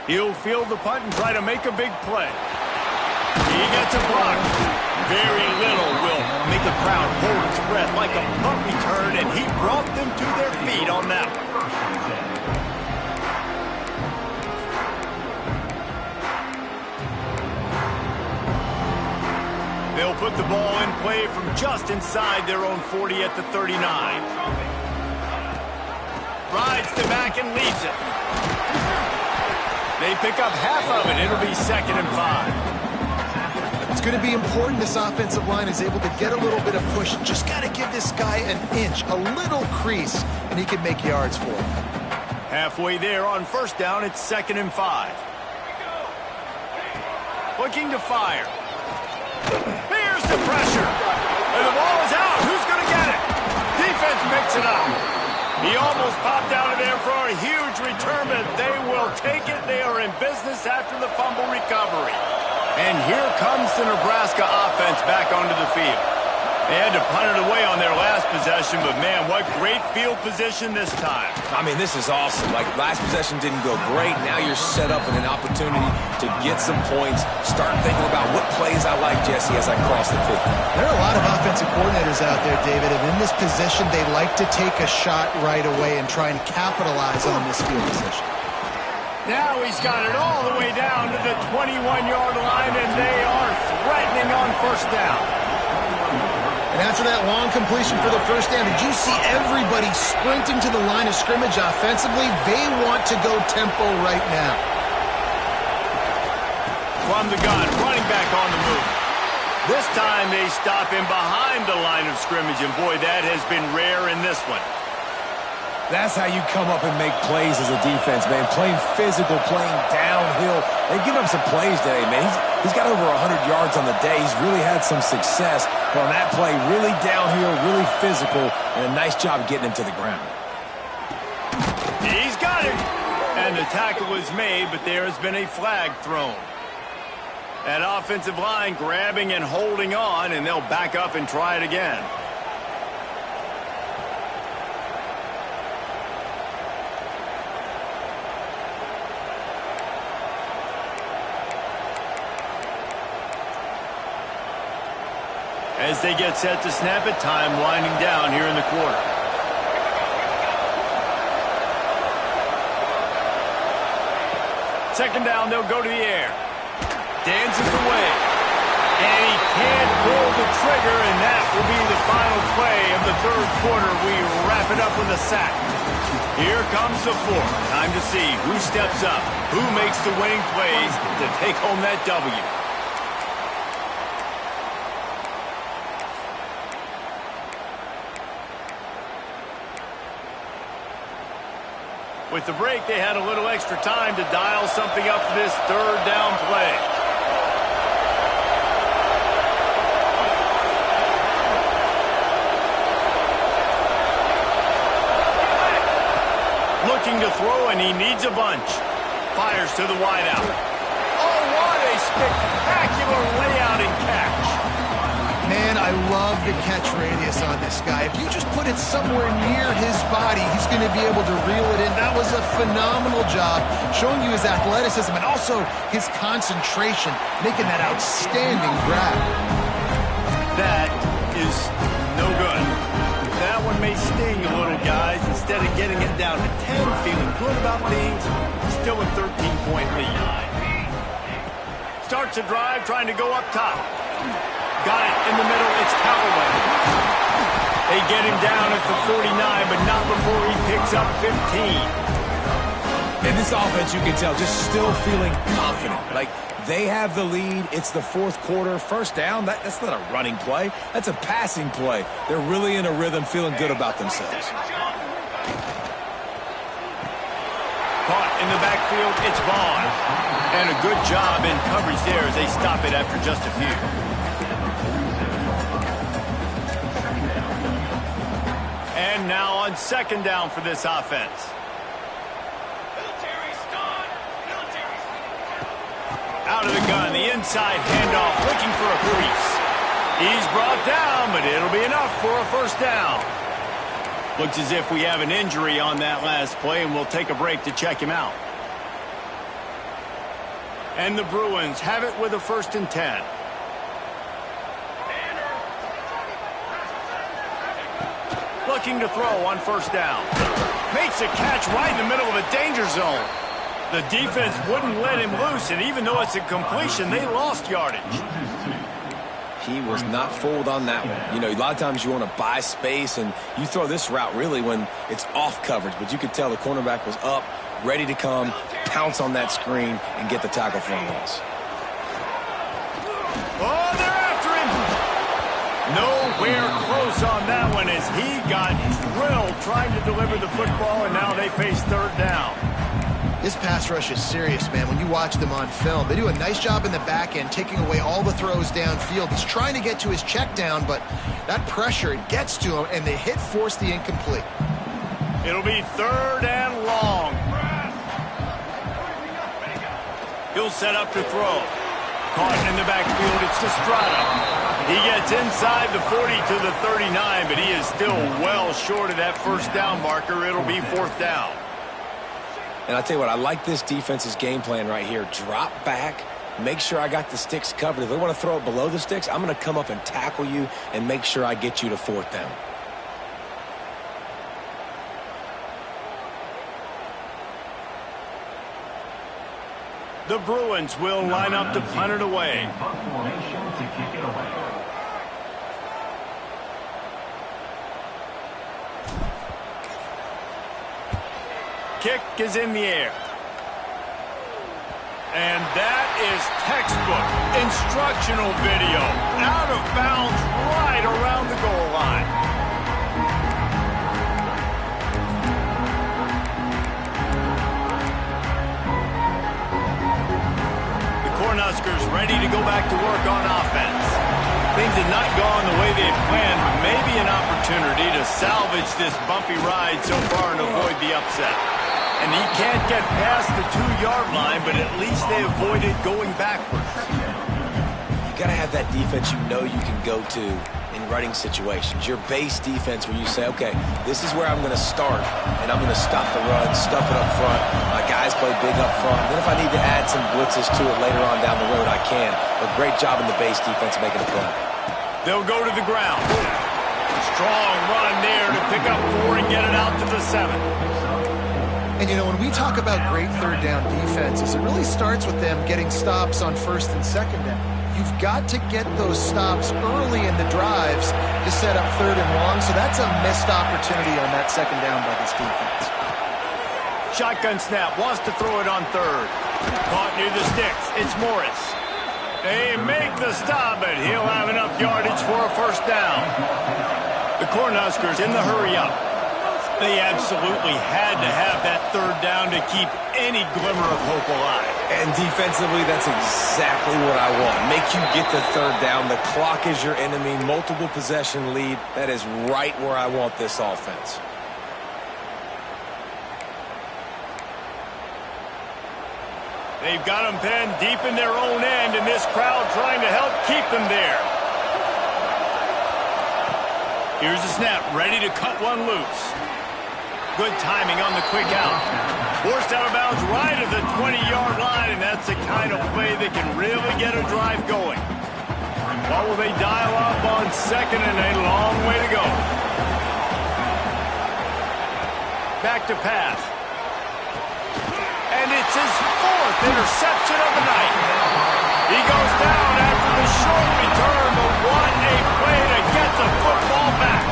He'll field the punt and try to make a big play. He gets a block. Very little will make a crowd hold its breath like a punt return, and he brought them to their feet on that one. They'll put the ball in play from just inside their own 40 at the 39. Rides the back and leads it. They pick up half of it. It'll be 2nd and 5. It's going to be important this offensive line is able to get a little bit of push. Just got to give this guy an inch, a little crease, and he can make yards for it. Halfway there on first down, it's 2nd and 5. Looking to fire. Here's the pressure. And the ball is out. Who's going to get it? Defense picks it up. He almost popped out of there for a huge return, but they will take it. They are in business after the fumble recovery. And here comes the Nebraska offense back onto the field. They had to punt it away on their last possession, but man, what great field position this time. I mean, this is awesome. Like, last possession didn't go great. Now you're set up with an opportunity to get some points. Start thinking about what plays I like, Jesse, as I cross the 50. There are a lot of offensive coordinators out there, David, and in this position, they like to take a shot right away and try and capitalize on this field position. Now he's got it all the way down to the 21-yard line, and they are threatening on first down. And after that long completion for the first down, did you see everybody sprinting to the line of scrimmage offensively? They want to go tempo right now. From the gun, running back on the move. This time they stop him behind the line of scrimmage, and boy, that has been rare in this one. That's how you come up and make plays as a defense, man. Playing physical, playing downhill. They've given up some plays today, man. He's got over 100 yards on the day. He's really had some success. But on that play, really downhill, really physical, and a nice job getting him to the ground. He's got it. And the tackle was made, but there has been a flag thrown. That offensive line grabbing and holding on, and they'll back up and try it again. As they get set to snap it, time winding down here in the quarter. Second down, they'll go to the air. Dances away. And he can't pull the trigger, and that will be the final play of the third quarter. We wrap it up with a sack. Here comes the fourth. Time to see who steps up, who makes the winning plays to take home that W. With the break, they had a little extra time to dial something up for this third down play. Looking to throw, and he needs a bunch. Fires to the wideout. Oh, what a spectacular layout and catch. Man, I love the catch radius on this guy. If you just put it somewhere near his body, he's going to be able to reel it in. That was a phenomenal job, showing you his athleticism and also his concentration, making that outstanding grab. That is no good. That one may sting a little, guys. Instead of getting it down to 10, feeling good about things, still a 13-point lead. Starts a drive, trying to go up top. Got it in the middle. It's Callaway. They get him down at the 49, but not before he picks up 15. And this offense, you can tell, just still feeling confident. Like, they have the lead. It's the fourth quarter. First down, that's not a running play. That's a passing play. They're really in a rhythm, feeling good about themselves. Caught in the backfield, it's Vaughn. And a good job in coverage there as they stop it after just a few. And now on second down for this offense. Out of the gun, the inside handoff, looking for a crease. He's brought down, but it'll be enough for a first down. Looks as if we have an injury on that last play, and we'll take a break to check him out. And the Bruins have it with a 1st and 10. Looking to throw on first down. Makes a catch right in the middle of a danger zone. The defense wouldn't let him loose, and even though it's a completion, they lost yardage. He was not fooled on that one. You know, a lot of times you want to buy space, and you throw this route really when it's off coverage. But you could tell the cornerback was up, ready to come, pounce on that screen, and get the tackle for a loss. Oh, they're after him. Nowhere close on that one as he got drilled trying to deliver the football, and now they face third down. This pass rush is serious, man. When you watch them on film, they do a nice job in the back end, taking away all the throws downfield. He's trying to get to his check down, but that pressure gets to him, and the hit forced the incomplete. It'll be third and long. He'll set up to throw. Caught in the backfield, it's Estrada. He gets inside the 40 to the 39, but he is still well short of that first down marker. It'll be fourth down. And I'll tell you what, I like this defense's game plan right here. Drop back, make sure I got the sticks covered. If they want to throw it below the sticks, I'm going to come up and tackle you and make sure I get you to fourth down. The Bruins will line up to punt it away. Kick is in the air. And that is textbook instructional video. Out of bounds right around the goal line. The Cornhuskers ready to go back to work on offense. Things had not gone the way they had planned, but maybe an opportunity to salvage this bumpy ride so far and avoid the upset. And he can't get past the 2-yard line, but at least they avoided going backwards. You got to have that defense you know you can go to in running situations. Your base defense where you say, okay, this is where I'm going to start, and I'm going to stop the run, stuff it up front. My guys play big up front. Then if I need to add some blitzes to it later on down the road, I can. But great job in the base defense making a play. They'll go to the ground. Strong run there to pick up 4 and get it out to the 7. And, you know, when we talk about great third down defenses, it really starts with them getting stops on first and second down. You've got to get those stops early in the drives to set up third and long, so that's a missed opportunity on that second down by this defense. Shotgun snap, wants to throw it on third. Caught near the sticks, it's Morris. They make the stop, but he'll have enough yardage for a first down. The Cornhuskers in the hurry up. They absolutely had to have that third down to keep any glimmer of hope alive. And defensively, that's exactly what I want. Make you get the third down. The clock is your enemy. Multiple possession lead. That is right where I want this offense. They've got them pinned deep in their own end, and this crowd trying to help keep them there. Here's the snap, ready to cut one loose. Good timing on the quick out. Forced out of bounds right at the 20-yard line, and that's the kind of play that can really get a drive going. What will they dial up on second and a long way to go? Back to pass. And it's his 4th interception of the night. He goes down after the short return, but what a play to get the football back.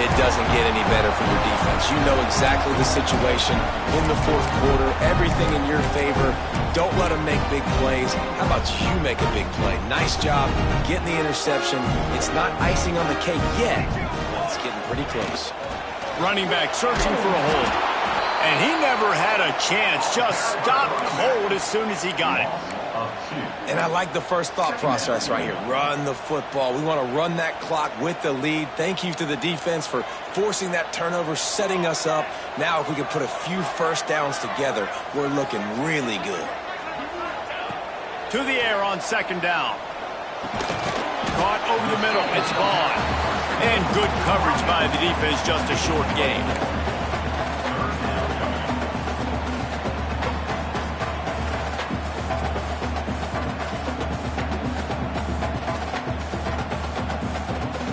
It doesn't get any better for your defense. You know exactly the situation in the fourth quarter, everything in your favor. Don't let them make big plays. How about you make a big play? Nice job getting the interception. It's not icing on the cake yet, but it's getting pretty close. Running back searching for a hole. And he never had a chance. Just stopped cold as soon as he got it. And I like the first thought process right here. Run the football. We want to run that clock with the lead. Thank you to the defense for forcing that turnover, setting us up. Now if we can put a few first downs together, we're looking really good. To the air on second down. Caught over the middle. It's Vaughn. And good coverage by the defense. Just a short game.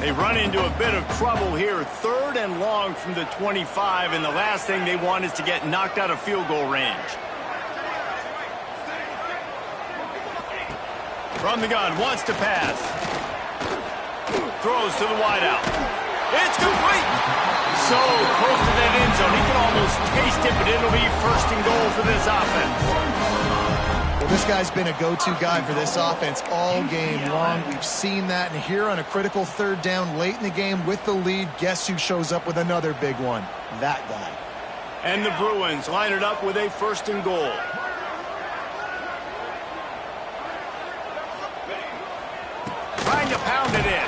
They run into a bit of trouble here. 3rd and long from the 25, and the last thing they want is to get knocked out of field goal range. From the gun, wants to pass. Throws to the wideout. It's complete! So close to that end zone. He can almost taste it, but it'll be 1st and goal for this offense. Well, this guy's been a go-to guy for this offense all game long. We've seen that, and here on a critical 3rd down late in the game with the lead, guess who shows up with another big one? That guy. And the Bruins line it up with a 1st and goal. Trying to pound it in.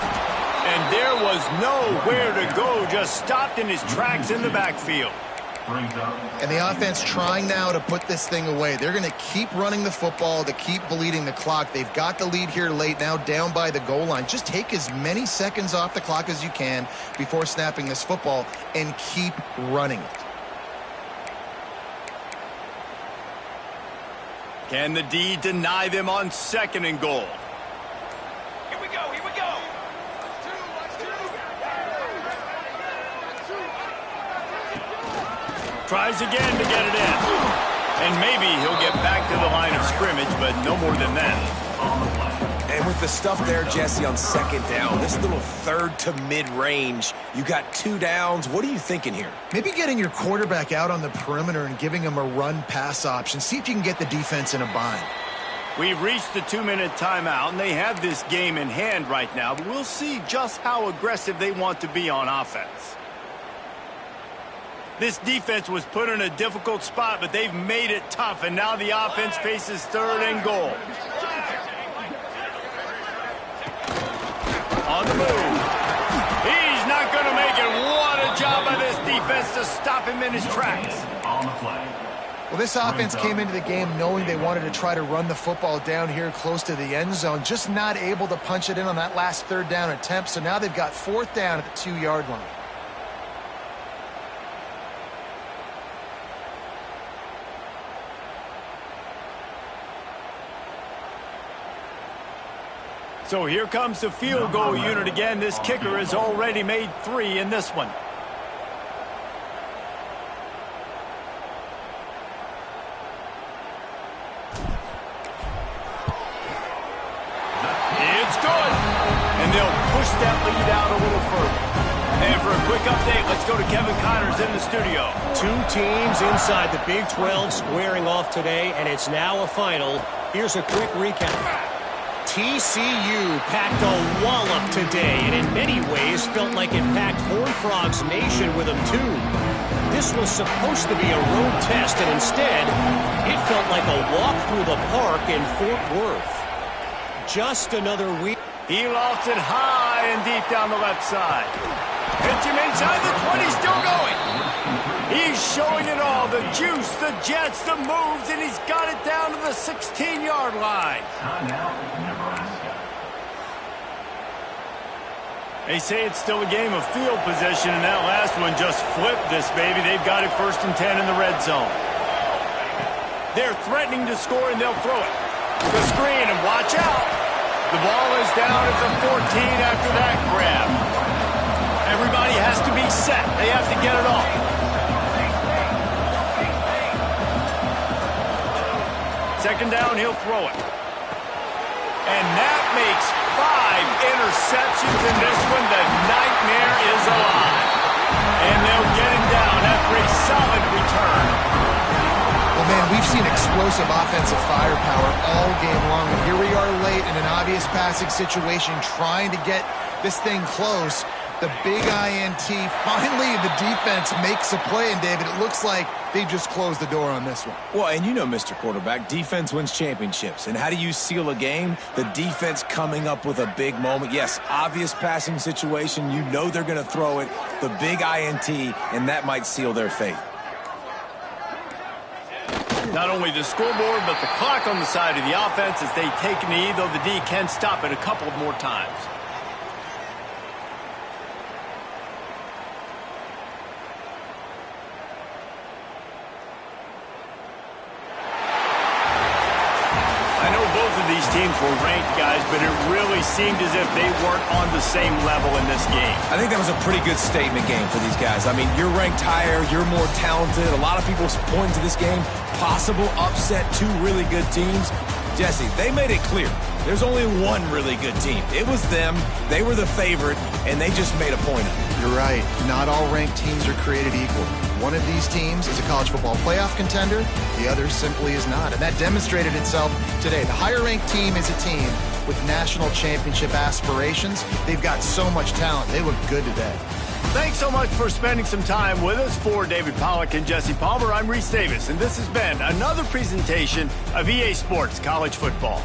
And there was nowhere to go, just stopped in his tracks in the backfield. And the offense trying now to put this thing away. They're going to keep running the football to keep bleeding the clock. They've got the lead here late, now down by the goal line. Just take as many seconds off the clock as you can before snapping this football and keep running it. Can the D deny them on 2nd and goal? Here we go, here we go. Tries again to get it in. And maybe he'll get back to the line of scrimmage, but no more than that. And with the stuff there, Jesse, on 2nd down, this little 3rd to mid-range, you got 2 downs. What are you thinking here? Maybe getting your quarterback out on the perimeter and giving him a run-pass option. See if you can get the defense in a bind. We've reached the 2-minute timeout, and they have this game in hand right now, but we'll see just how aggressive they want to be on offense. This defense was put in a difficult spot, but they've made it tough, and now the offense faces 3rd and goal. On the move. He's not going to make it. What a job by this defense to stop him in his tracks. On the play. Well, this offense came into the game knowing they wanted to try to run the football down here close to the end zone, just not able to punch it in on that last 3rd down attempt, so now they've got 4th down at the 2-yard line. So here comes the field goal unit again. This kicker has already made 3 in this one. It's good. And they'll push that lead out a little further. And for a quick update, let's go to Kevin Connors in the studio. 2 teams inside the Big 12 squaring off today, and it's now a final. Here's a quick recap. TCU packed a wallop today, and in many ways felt like it packed Horned Frogs Nation with them too. This was supposed to be a road test, and instead, it felt like a walk through the park in Fort Worth. Just another week. He lofts it high and deep down the left side. Hits him inside the 20, still going. He's showing it all, the juice, the jets, the moves, and he's got it down to the 16-yard line. Timeout, Nebraska. They say it's still a game of field possession, and that last one just flipped this baby. They've got it 1st and 10 in the red zone. They're threatening to score, and they'll throw it. The screen, and watch out. The ball is down at the 14 after that grab. Everybody has to be set. They have to get it off. Second down, he'll throw it. And that makes 5 interceptions in this one. The nightmare is alive. explosive offensive firepower all game long. And here we are late in an obvious passing situation, trying to get this thing close. The big INT, finally the defense makes a play, and David, it looks like they just closed the door on this one. Well, and you know, Mr. Quarterback, defense wins championships. And how do you seal a game? The defense coming up with a big moment. Yes, obvious passing situation. You know they're going to throw it. The big INT, and that might seal their fate. Not only the scoreboard, but the clock on the side of the offense as they take a knee, though the D can stop it a couple more times. These teams were ranked, guys, but it really seemed as if they weren't on the same level in this game. I think that was a pretty good statement game for these guys. I mean, you're ranked higher, you're more talented. A lot of people point to this game, possible upset, two really good teams. Jesse, they made it clear. There's only one really good team. It was them. They were the favorite, and they just made a point of it. You're right. Not all ranked teams are created equal. One of these teams is a college football playoff contender. The other simply is not. And that demonstrated itself today. The higher-ranked team is a team with national championship aspirations. They've got so much talent. They look good today. Thanks so much for spending some time with us. For David Pollack and Jesse Palmer, I'm Reese Davis, and this has been another presentation of EA Sports College Football.